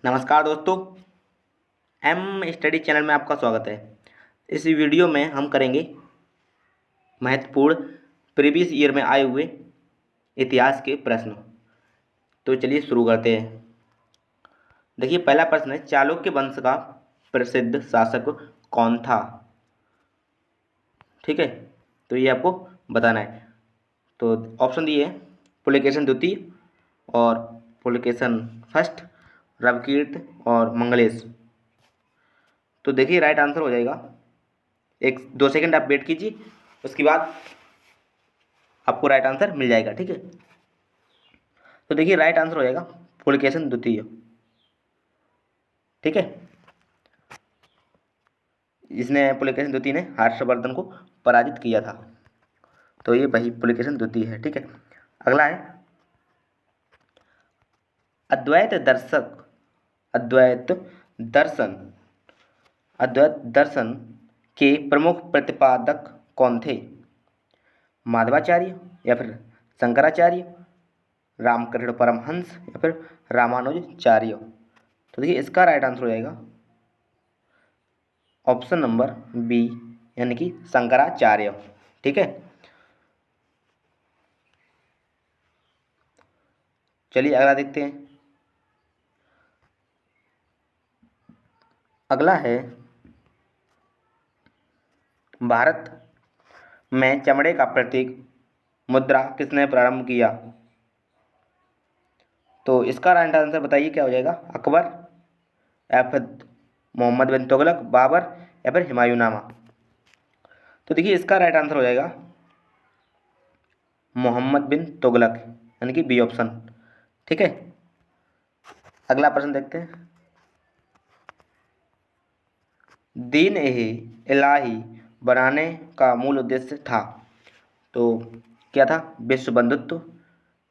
नमस्कार दोस्तों, M study channel में आपका स्वागत है। इस वीडियो में हम करेंगे महत्वपूर्ण प्रीवियस ईयर में आए हुए इतिहास के प्रश्न। तो चलिए शुरू करते हैं। देखिए, पहला प्रश्न है, चालुक्य वंश का प्रसिद्ध शासक कौन था? ठीक है, तो ये आपको बताना है। तो ऑप्शन दिए हैं, पुलकेशन द्वितीय और पुलकेशन फर्स्ट, रविकीर्त और मंगलेश। तो देखिए, राइट आंसर हो जाएगा, 1-2 सेकंड आप वेट कीजिए, उसके बाद आपको राइट आंसर मिल जाएगा। ठीक है, तो देखिए राइट आंसर हो जाएगा पुलकेशन द्वितीय। ठीक है, इसने पुलकेशन द्वितीय ने हर्षवर्धन को पराजित किया था, तो ये वही पुलकेशन द्वितीय है। ठीक है, अगला है, अद्वैत दर्शक अद्वैत दर्शन अद्वैत दर्शन के प्रमुख प्रतिपादक कौन थे? माधवाचार्य या फिर शंकराचार्य, रामकृष्ण परमहंस या फिर रामानुजाचार्य। तो देखिए इसका राइट आंसर हो जाएगा ऑप्शन नंबर बी, यानी कि शंकराचार्य। ठीक है, चलिए अगला देखते हैं। अगला है, भारत में चमड़े का प्रतीक मुद्रा किसने प्रारंभ किया? तो इसका राइट आंसर बताइए क्या हो जाएगा? अकबर या फिर मोहम्मद बिन तुगलक, बाबर या फिर हुमायूं। तो देखिए इसका राइट आंसर हो जाएगा मोहम्मद बिन तुगलक, यानी कि बी ऑप्शन। ठीक है, अगला प्रश्न देखते हैं। दीन ए इलाही बनाने का मूल उद्देश्य था, तो क्या था? विश्व बंधुत्व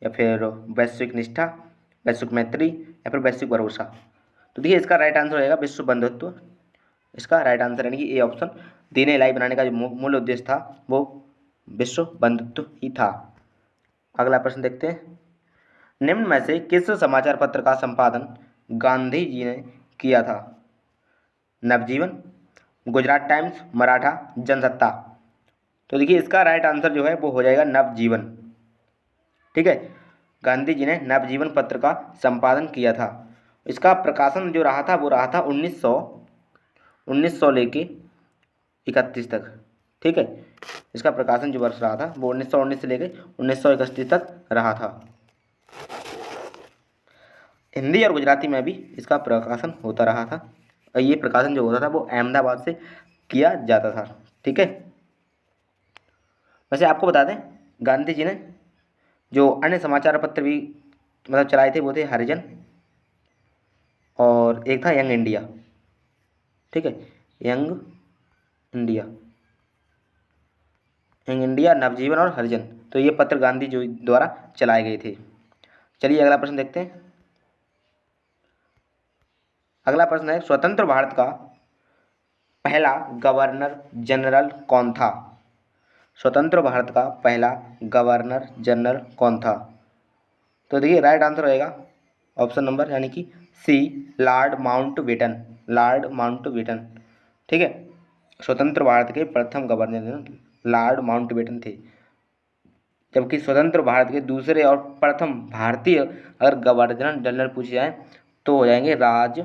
या फिर वैश्विक निष्ठा, वैश्विक मैत्री या फिर वैश्विक भरोसा। तो देखिए इसका राइट आंसर हो जाएगा विश्व बंधुत्व। इसका राइट आंसर यानी कि ए ऑप्शन, दीन ए इलाही बनाने का जो मूल उद्देश्य था वो विश्व बंधुत्व ही था। अगला प्रश्न देखते हैं। निम्न में से किस समाचार पत्र का संपादन गांधी जी ने किया था? नवजीवन, गुजरात टाइम्स, मराठा, जनसत्ता। तो देखिए इसका राइट आंसर जो है वो हो जाएगा नवजीवन। ठीक है, गांधी जी ने नवजीवन पत्र का संपादन किया था। इसका प्रकाशन जो रहा था वो रहा था 1900 लेके 31 तक। ठीक है, इसका प्रकाशन जो वर्ष रहा था वो 1919 से लेके 1931 तक रहा था। हिंदी और गुजराती में भी इसका प्रकाशन होता रहा था, और ये प्रकाशन जो होता था वो अहमदाबाद से किया जाता था। ठीक है, वैसे आपको बता दें, गांधी जी ने जो अन्य समाचार पत्र भी मतलब चलाए थे वो थे हरिजन और एक था यंग इंडिया। ठीक है, यंग इंडिया, यंग इंडिया, नवजीवन और हरिजन, तो ये पत्र गांधी जी द्वारा चलाए गए थे। चलिए अगला प्रश्न देखते हैं। अगला प्रश्न है, स्वतंत्र भारत का पहला गवर्नर जनरल कौन था? स्वतंत्र भारत का पहला गवर्नर जनरल कौन था? तो देखिए राइट आंसर रहेगा ऑप्शन नंबर यानी कि सी, लॉर्ड माउंटबेटन। Lord Mountbatten. ठीक है, स्वतंत्र भारत के प्रथम गवर्नर जनरल लॉर्ड माउंटबेटन थे, जबकि स्वतंत्र भारत के दूसरे और प्रथम भारतीय अगर गवर्नर जनरल पूछे जाए तो हो जाएंगे राज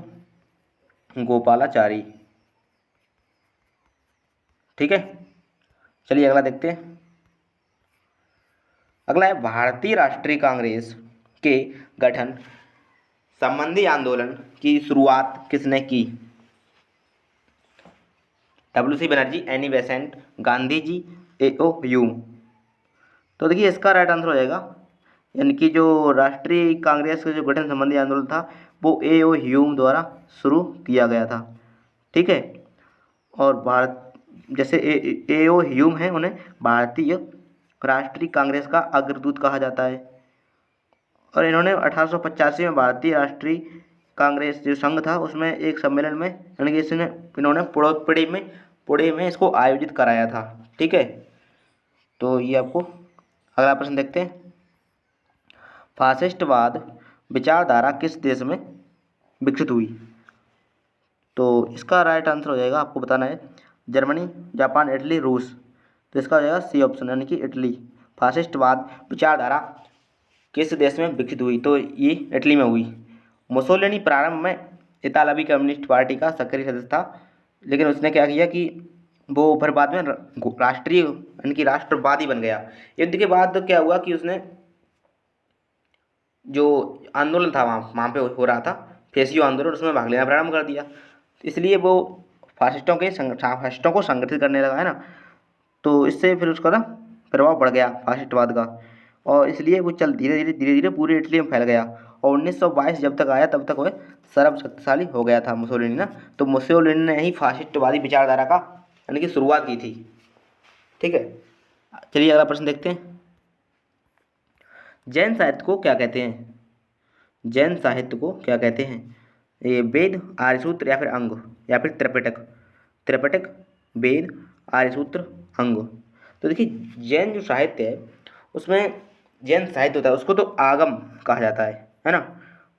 गोपालाचारी। ठीक है, चलिए अगला देखते हैं। अगला है, भारतीय राष्ट्रीय कांग्रेस के गठन संबंधी आंदोलन की शुरुआत किसने की? WC Banerjee, Annie Besant, Gandhi ji, A.O. Hume. तो देखिए इसका राइट आंसर हो जाएगा, यानी कि जो राष्ट्रीय कांग्रेस का जो गठन संबंधी आंदोलन था वो A.O. ह्यूम द्वारा शुरू किया गया था। ठीक है, और भारत जैसे A.O. ह्यूम है, उन्हें भारतीय राष्ट्रीय कांग्रेस का अग्रदूत कहा जाता है, और इन्होंने 1885 में भारतीय राष्ट्रीय कांग्रेस जो संघ था उसमें एक सम्मेलन में, यानी कि इन्होंने पुणे में इसको आयोजित कराया था। ठीक है, तो ये आपको, अगला प्रश्न देखते हैं। फासिस्टवाद विचारधारा किस देश में विकसित हुई। तो इसका राइट आंसर हो जाएगा, आपको बताना है, जर्मनी, जापान, इटली, रूस। तो इसका हो जाएगा सी ऑप्शन, यानी कि इटली। फासिस्टवाद विचारधारा किस देश में विकसित हुई? तो ये इटली में हुई। मुसोलिनी प्रारंभ में इतालवी कम्युनिस्ट पार्टी का सक्रिय सदस्य था, लेकिन उसने क्या किया कि वो फिर बाद में राष्ट्रीय यानी कि राष्ट्रवादी बन गया। युद्ध के बाद क्या हुआ कि उसने जो आंदोलन था वहाँ पे हो रहा था, फेसियो आंदोलन, उसमें भाग लेना प्रारंभ कर दिया। इसलिए वो फासिस्टों को संगठित करने लगा, है ना। तो इससे फिर उसका ना प्रभाव पड़ गया फासिस्टवाद का, और इसलिए वो चल धीरे धीरे पूरे इटली में फैल गया। और 1922 जब तक आया तब तक वह सर्वशक्तिशाली हो गया था मुसोलिनी ना। तो मुसोलिनी ने ही फासिस्टवादी विचारधारा का यानी कि शुरुआत की थी। ठीक है, चलिए अगला प्रश्न देखते हैं। जैन साहित्य को क्या कहते हैं? जैन साहित्य को क्या कहते हैं? ये वेद, आर्यसूत्र या फिर अंग या फिर त्रिपिटक? त्रिपिटक, वेद, आर्यसूत्र, अंग। तो देखिए, जैन जो साहित्य है उसमें जैन साहित्य होता है उसको तो आगम कहा जाता है ना।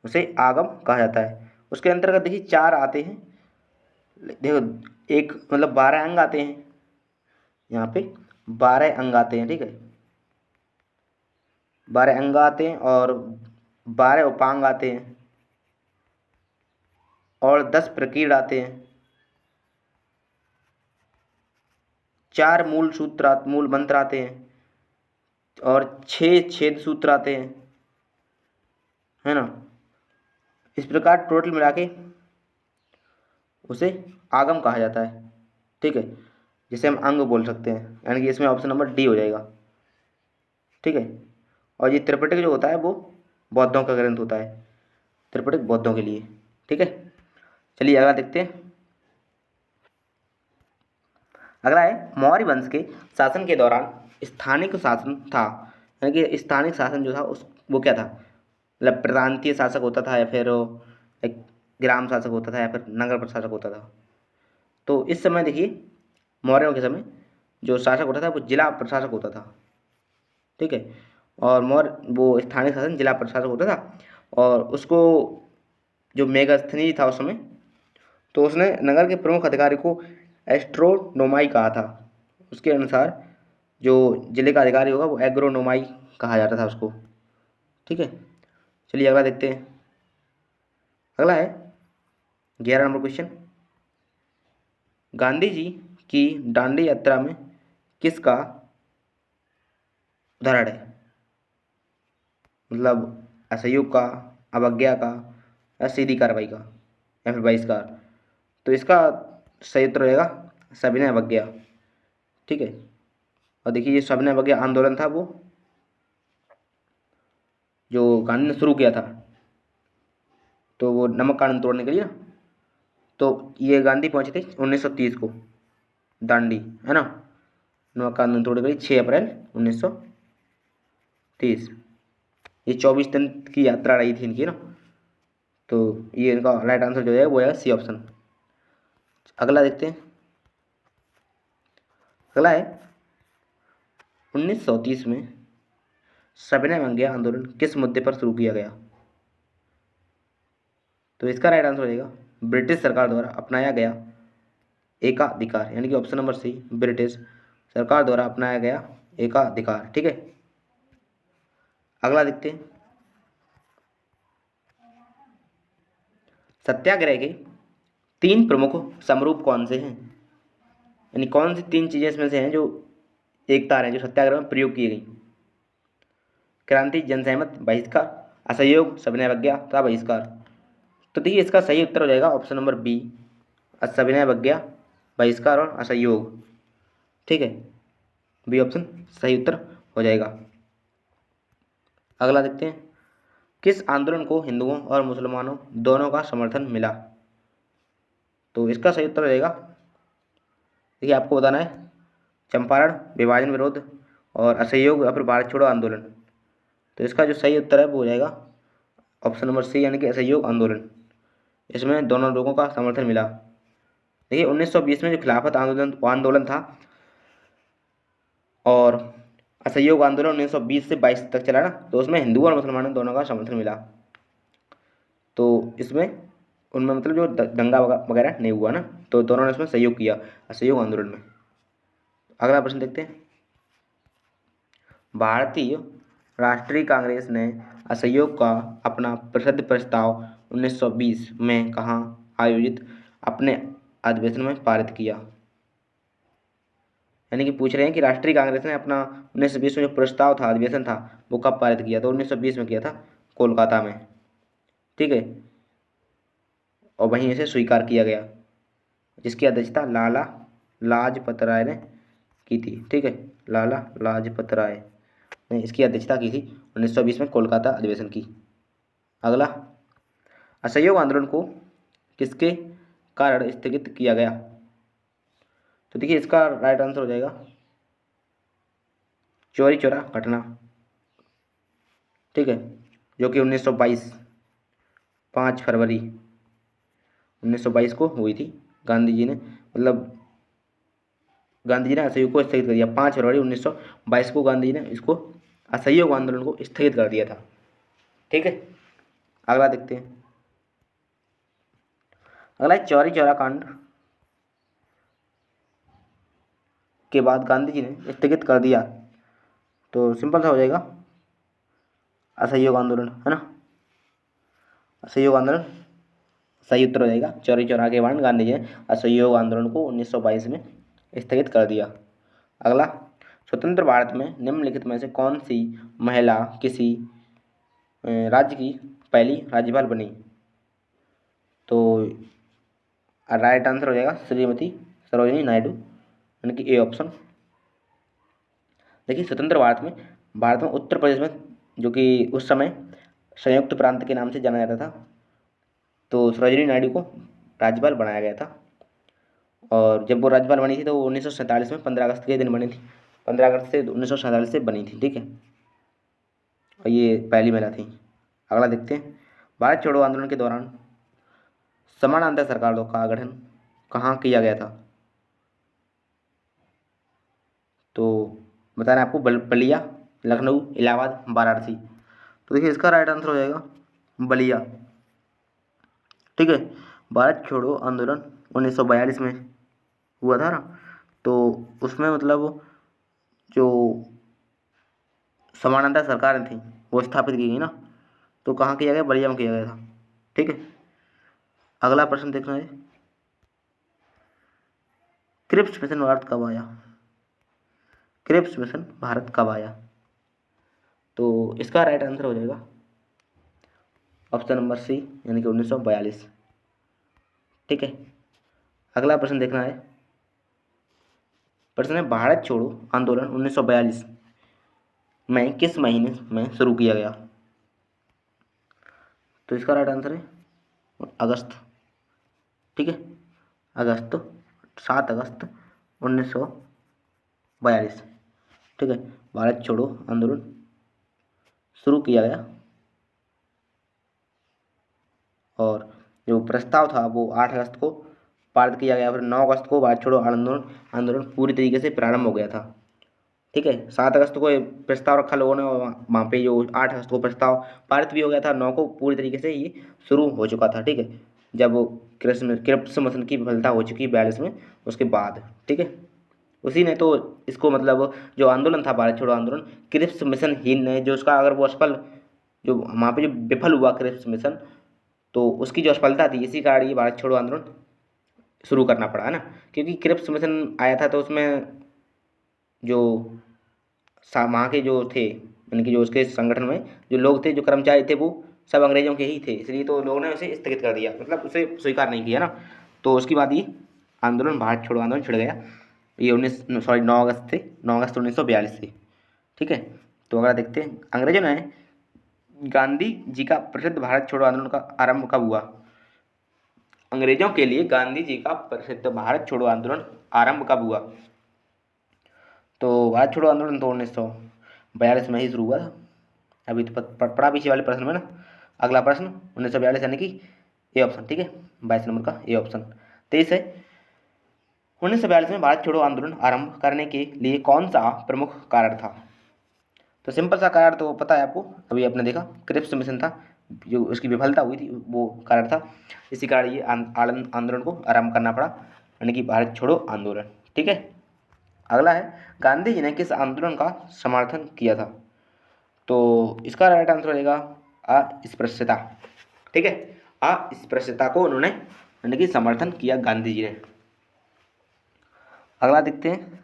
उसे आगम कहा जाता है। उसके अंतर्गत देखिए 4 आते हैं। देखो, एक मतलब 12 अंग आते हैं, यहाँ पे 12 अंग आते हैं। ठीक है, 12 अंग आते हैं और 12 उपांग आते हैं और 10 प्रकीर्ड आते हैं। 4 मूल मंत्र आते हैं और 6 छेद सूत्र आते हैं, है ना। इस प्रकार टोटल मिला के उसे आगम कहा जाता है। ठीक है, जिसे हम अंग बोल सकते हैं, यानी कि इसमें ऑप्शन नंबर डी हो जाएगा। ठीक है, और ये त्रिपिटक जो होता है वो बौद्धों का ग्रंथ होता है। त्रिपिटक बौद्धों के लिए। ठीक है, चलिए अगला देखते हैं। अगला है, मौर्य वंश के शासन के दौरान स्थानिक शासन था, यानी कि स्थानिक शासन जो था उस वो क्या था? मतलब प्रांतीय शासक होता था या फिर एक ग्राम शासक होता था या फिर नगर प्रशासक होता था। तो इस समय देखिए, मौर्यों के समय जो शासक होता था वो जिला प्रशासक होता था। ठीक है, और मौर्य वो स्थानीय शासन जिला प्रशासक होता था, और उसको जो मेगास्थनीज था उस समय, तो उसने नगर के प्रमुख अधिकारी को एस्ट्रोनोमाई कहा था। उसके अनुसार जो जिले का अधिकारी होगा वो एग्रोनोमाई कहा जाता था उसको। ठीक है, चलिए अगला देखते हैं। अगला है 11 नंबर क्वेश्चन। गांधी जी की दांडी यात्रा में किसका उदाहरण है? मतलब असहयोग का, अवज्ञा का, या सीधी कार्रवाई का, या फिर बहिष्कार? तो इसका सही उत्तर रहेगा सविनय अवज्ञा। ठीक है, और देखिए ये सविनय अवज्ञा आंदोलन था वो जो गांधी ने शुरू किया था, तो वो नमक कानून तोड़ने के लिए ना। तो ये गांधी पहुंचे थे 1930 को दांडी, है ना। नमक कानून तोड़ने के लिए 6 अप्रैल 1930। ये 24 दिन की यात्रा रही थी इनकी ना। तो ये इनका राइट आंसर जो है वो है सी ऑप्शन। अगला देखते हैं। अगला है 1930 में सविनय अवज्ञा आंदोलन किस मुद्दे पर शुरू किया गया? तो इसका राइट आंसर हो जाएगा ब्रिटिश सरकार द्वारा अपनाया गया एकाधिकार, यानी कि ऑप्शन नंबर सी, ब्रिटिश सरकार द्वारा अपनाया गया एकाधिकार। ठीक है, अगला देखते हैं। सत्याग्रह के 3 प्रमुख समरूप कौन से हैं? यानी कौन सी 3 चीजें इसमें से हैं जो एकता हैं जो सत्याग्रह में प्रयोग की गई? क्रांति, जनसहमत, बहिष्कार, असहयोग, सविनय अवज्ञा तथा बहिष्कार। तो देखिए इसका सही उत्तर हो जाएगा ऑप्शन नंबर बी, सविनय अवज्ञा, बहिष्कार और असहयोग। ठीक है, बी ऑप्शन सही उत्तर हो जाएगा। अगला देखते हैं। किस आंदोलन को हिंदुओं और मुसलमानों दोनों का समर्थन मिला? तो इसका सही उत्तर हो जाएगा, देखिए आपको बताना है, चंपारण, विभाजन विरोध और असहयोग या फिर भारत छोड़ो आंदोलन। तो इसका जो सही उत्तर है वो हो जाएगा ऑप्शन नंबर सी, यानी कि असहयोग आंदोलन। इसमें दोनों लोगों का समर्थन मिला। देखिए 1920 में जो खिलाफत आंदोलन आंदोलन था और असहयोग आंदोलन 1920 से 22 तक चला ना, तो उसमें हिंदुओं और मुसलमानों दोनों का समर्थन मिला। तो इसमें उनमें मतलब जो दंगा वगैरह नहीं हुआ ना, तो दोनों ने उसमें सहयोग किया, असहयोग आंदोलन में। अगला प्रश्न देखते हैं। भारतीय राष्ट्रीय कांग्रेस ने असहयोग का अपना प्रसिद्ध प्रस्ताव 1920 में कहाँ आयोजित अपने अधिवेशन में पारित किया? यानी कि पूछ रहे हैं कि राष्ट्रीय कांग्रेस ने अपना 1920 में जो प्रस्ताव था, अधिवेशन था, वो कब पारित किया? तो 1920 में किया था, कोलकाता में। ठीक है, और वहीं इसे स्वीकार किया गया, जिसकी अध्यक्षता लाला लाजपत राय ने की थी। ठीक है, लाला लाजपत राय ने इसकी अध्यक्षता की थी 1920 में कोलकाता अधिवेशन की। अगला, असहयोग आंदोलन को किसके कारण स्थगित किया गया? तो देखिए इसका राइट आंसर हो जाएगा चौरी चौरा घटना। ठीक है, जो कि 1922 5 फरवरी 1922 को हुई थी। गांधी जी ने मतलब गांधी जी ने असहयोग को स्थगित कर दिया 5 फरवरी 1922 को। गांधी जी ने इसको असहयोग आंदोलन को स्थगित कर दिया था। ठीक है, अगला देखते हैं। अगला है चौरी चौरा कांड के बाद गांधी जी ने स्थगित कर दिया, तो सिंपल सा हो जाएगा असहयोग आंदोलन, है ना। असहयोग आंदोलन सही उत्तर हो जाएगा। चौरी चौरा के बाद गांधी जी ने असहयोग आंदोलन को 1922 में स्थगित कर दिया। अगला, स्वतंत्र भारत में निम्नलिखित में से कौन सी महिला किसी राज्य की पहली राज्यपाल बनी? तो राइट आंसर हो जाएगा श्रीमती सरोजिनी नायडू, यानी कि ए ऑप्शन। देखिए स्वतंत्र भारत में उत्तर प्रदेश में, जो कि उस समय संयुक्त प्रांत के नाम से जाना जाता था, तो सरोजिनी नायडू को राज्यपाल बनाया गया था। और जब वो राज्यपाल बनी थी तो वो 1947 में 15 अगस्त के दिन बनी थी। 15 अगस्त से 1947 से बनी थी। ठीक है, और ये पहली महिला थी। अगला देखते हैं। भारत छोड़ो आंदोलन के दौरान समानांतर सरकारों का गठन कहाँ किया गया था? तो बताना आपको बलिया, लखनऊ, इलाहाबाद, वाराणसी। तो देखिए इसका राइट आंसर हो जाएगा बलिया। ठीक है, भारत छोड़ो आंदोलन 1942 में हुआ था ना, तो उसमें मतलब जो समानांतर सरकारें थी वो स्थापित की गई ना, तो कहाँ किया गया? बलिया में किया गया था। ठीक है, अगला प्रश्न देखना है। क्रिप्स मिशन भारत कब आया? क्रिप्स मिशन भारत कब आया? तो इसका राइट आंसर हो जाएगा ऑप्शन नंबर सी, यानी कि 1942। ठीक है, अगला प्रश्न देखना है। प्रश्न है भारत छोड़ो आंदोलन 1942 में किस महीने में शुरू किया गया? तो इसका राइट आंसर है अगस्त। ठीक है, अगस्त, 7 अगस्त 1942। ठीक है, भारत छोड़ो आंदोलन शुरू किया गया, और जो प्रस्ताव था वो 8 अगस्त को पारित किया गया। फिर 9 अगस्त को भारत छोड़ो आंदोलन आंदोलन पूरी तरीके से प्रारंभ हो गया था। ठीक है, 7 अगस्त को ये प्रस्ताव रखा लोगों ने, और वहाँ पे जो 8 अगस्त को प्रस्ताव पारित भी हो गया था, 9 को पूरी तरीके से ये शुरू हो चुका था। ठीक है, जब वो क्रिप्स मिशन की विफलता हो चुकी 42 में, उसके बाद। ठीक है, उसी ने तो इसको मतलब जो आंदोलन था भारत छोड़ो आंदोलन, क्रिप्स मिशन ही ने जो उसका अगर वो असफल, जो वहाँ पे जो विफल हुआ क्रिप्स मिशन, तो उसकी जो असफलता थी, इसी कारण ये भारत छोड़ो आंदोलन शुरू करना पड़ा, है ना। क्योंकि क्रिप्स मिशन आया था तो उसमें जो वहाँ के जो थे, यानी कि जो उसके संगठन में जो लोग थे, जो कर्मचारी थे, वो सब अंग्रेजों के ही थे, इसलिए तो लोगों ने उसे स्थगित कर दिया, मतलब उसे स्वीकार नहीं किया ना। तो उसके बाद ये आंदोलन भारत छोड़ो आंदोलन छिड़ गया। ये 9 अगस्त से 9 अगस्त 1942 से। ठीक है, तो अगर देखते हैं अंग्रेजों ने गांधी जी का प्रसिद्ध भारत छोड़ो आंदोलन का आरंभ कब हुआ? अंग्रेजों के लिए गांधी जी का प्रसिद्ध भारत छोड़ो आंदोलन आरंभ कब हुआ? तो भारत छोड़ो आंदोलन तो 1942 में ही शुरू हुआ था। अभी तो पढ़ा पीछे वाले प्रश्न में ना। अगला प्रश्न 1942 यानी कि ए ऑप्शन। ठीक है, 22 नंबर का ए ऑप्शन। 23 है, 1942 में भारत छोड़ो आंदोलन आरंभ करने के लिए कौन सा प्रमुख कारण था? तो सिंपल सा कारण तो पता है आपको, अभी आपने देखा, क्रिप्स मिशन था। जो उसकी विफलता हुई थी वो कारण था। इसी कारण ये आंदोलन को आरंभ करना पड़ा, यानी कि भारत छोड़ो आंदोलन। ठीक है, अगला है गांधी जी ने किस आंदोलन का समर्थन किया था? तो इसका राइट आंसर हो जाएगा अस्पृश्यता। ठीक है, अस्पृश्यता को उन्होंने यानी कि समर्थन किया गांधी जी ने। अगला देखते हैं,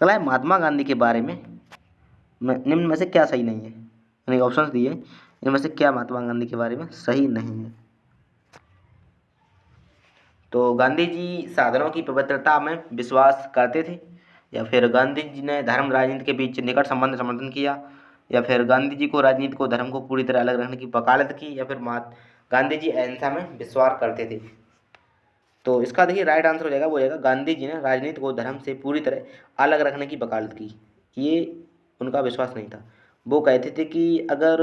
अगला है महात्मा गांधी के बारे में निम्न में से क्या सही नहीं है, यानी ऑप्शंस दिए, इनमें से क्या महात्मा गांधी के बारे में सही नहीं है? तो गांधी जी साधनों की पवित्रता में विश्वास करते थे, या फिर गांधी जी ने धर्म राजनीति के बीच निकट संबंध समर्थन किया, या फिर गांधी जी को राजनीति को धर्म को पूरी तरह अलग रखने की वकालत की, या फिर गांधी जी अहिंसा में विश्वास करते थे? तो इसका देखिए राइट आंसर हो जाएगा, वो हो जाएगा गांधी जी ने राजनीति को धर्म से पूरी तरह अलग रखने की वकालत की। ये उनका विश्वास नहीं था। वो कहते थे कि अगर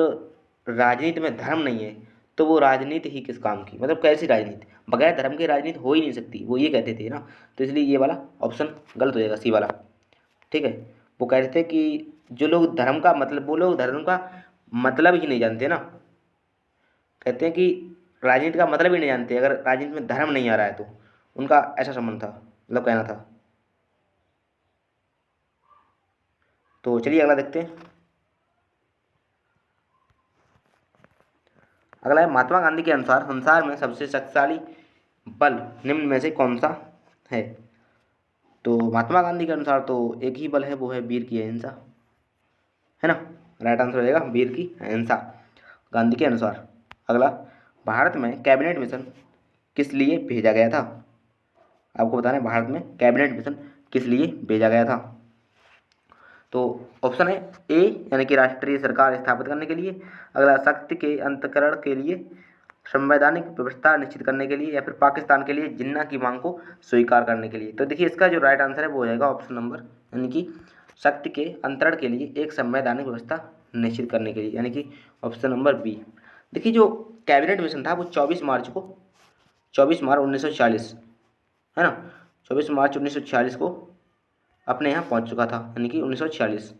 राजनीति में धर्म नहीं है तो वो राजनीति ही किस काम की, मतलब कैसी राजनीति, बगैर धर्म की राजनीति हो ही नहीं सकती, वो ये कहते थे ना। तो इसलिए ये वाला ऑप्शन गलत हो जाएगा, सी वाला। ठीक है, वो कहते थे कि जो लोग धर्म का मतलब, वो लोग धर्म का मतलब ही नहीं जानते ना। कहते हैं कि राजनीति का मतलब ही नहीं जानते अगर राजनीति में धर्म नहीं आ रहा है तो। उनका ऐसा संबंध था, मतलब कहना था। तो चलिए अगला देखते हैं। अगला है महात्मा गांधी के अनुसार संसार में सबसे शक्तिशाली बल निम्न में से कौन सा है? तो महात्मा गांधी के अनुसार तो एक ही बल है, वो है वीर की अहिंसा, है ना। राइट आंसर हो जाएगा वीर की अहिंसा, गांधी के अनुसार। अगला, भारत में कैबिनेट मिशन किस लिए भेजा गया था? आपको बताना है भारत में कैबिनेट मिशन किस लिए भेजा गया था। तो ऑप्शन है ए, यानी कि राष्ट्रीय सरकार स्थापित करने के लिए। अगला, शक्ति के अंतकरण के लिए, संवैधानिक व्यवस्था निश्चित करने के लिए, या फिर पाकिस्तान के लिए जिन्ना की मांग को स्वीकार करने के लिए। तो देखिए इसका जो राइट आंसर है वो हो जाएगा ऑप्शन नंबर, यानी कि शक्ति के अंतरण के लिए एक संवैधानिक व्यवस्था निश्चित करने के लिए, यानी कि ऑप्शन नंबर बी। देखिए जो कैबिनेट मिशन था वो 24 मार्च 1940, है ना, 24 मार्च 1946 को अपने यहाँ पहुँच चुका था, यानी कि 1946,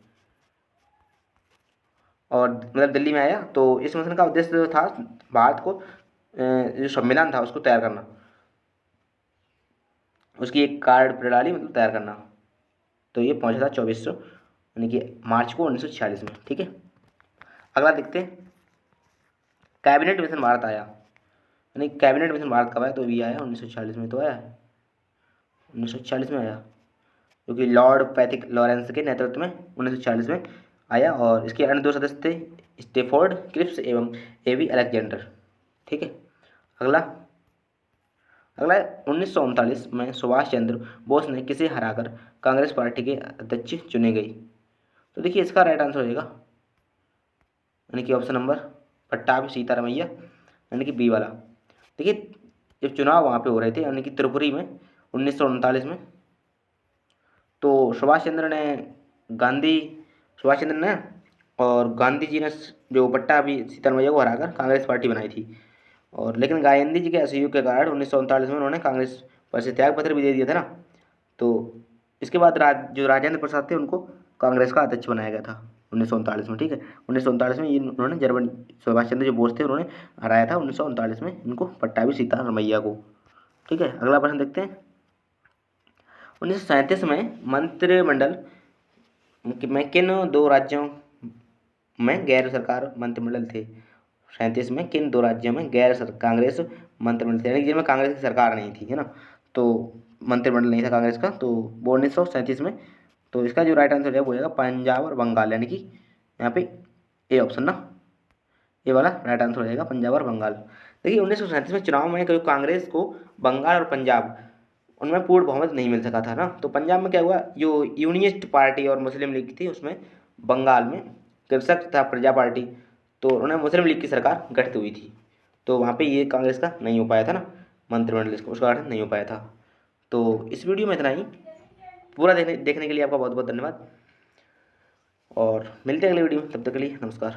और मतलब दिल्ली में आया। तो इस मिशन का उद्देश्य था भारत को जो संविधान था उसको तैयार करना, उसकी एक कार्य प्रणाली मतलब तैयार करना। तो ये पहुंचा था 2400 यानी कि मार्च को 1946 में। ठीक है, अगला देखते हैं, कैबिनेट मिशन भारत आया, यानी कैबिनेट मिशन भारत कब आया? तो ये आया 1946 में, तो आया 1946 में आया, क्योंकि लॉर्ड पैथिक लॉरेंस के नेतृत्व में 1940 में आया, और इसके अन्य दो सदस्य थे स्टेफोर्ड क्रिप्स एवं एवी अलेक्जेंडर। ठीक है, अगला, अगला 1939 में सुभाष चंद्र बोस ने किसे हराकर कांग्रेस पार्टी के अध्यक्ष चुने गई? तो देखिए इसका राइट आंसर हो जाएगा, यानी कि ऑप्शन नंबर पट्टाभी सीतारमैया, यानी कि बी वाला। देखिए जब चुनाव वहाँ पे हो रहे थे, यानी कि त्रिपुरी में 1939 में, तो सुभाष चंद्र ने और गांधी जी ने जो पट्टाभी सीतारमैया को हराकर कांग्रेस पार्टी बनाई थी। और लेकिन गांधी जी के असहयोग के कारण 1939 में उन्होंने कांग्रेस पर से त्याग पत्र भी दे दिया था ना। तो इसके बाद जो राजेंद्र प्रसाद थे उनको कांग्रेस का अध्यक्ष बनाया गया था 1939 में। ठीक है, 1939 में उन्होंने जर्मन सुभाष चंद्र जो बोस थे उन्होंने हराया था 1939 में इनको, पट्टाभी सीतारमैया को। ठीक है, अगला प्रश्न देखते हैं, 1937 में मंत्रिमंडल में किन दो राज्यों में गैर सरकार मंत्रिमंडल थे? 37 में किन दो राज्यों में कांग्रेस मंत्रिमंडल थे, यानी कि जिनमें कांग्रेस की सरकार नहीं थी, है ना। तो मंत्रिमंडल नहीं था कांग्रेस का, तो वो 1937 में। तो इसका जो राइट आंसर है वो हो जाएगा पंजाब और बंगाल, यानी कि यहाँ पे ए ऑप्शन ना, ये वाला राइट आंसर हो जाएगा पंजाब और बंगाल। देखिए 1937 में चुनाव में क्योंकि कांग्रेस को बंगाल और पंजाब उनमें पूर्ण बहुमत नहीं मिल सका था ना। तो पंजाब में क्या हुआ, जो यूनियनिस्ट पार्टी और मुस्लिम लीग थी उसमें बंगाल में कृषक तथा प्रजा पार्टी, तो उन्होंने मुस्लिम लीग की सरकार गठित हुई थी। तो वहाँ पे ये कांग्रेस का नहीं हो पाया था ना, मंत्रिमंडल इसको उसका गठन नहीं हो पाया था। तो इस वीडियो में इतना ही, पूरा देखने के लिए आपका बहुत बहुत धन्यवाद, और मिलते हैं अगले वीडियो में, तब तक के लिए नमस्कार।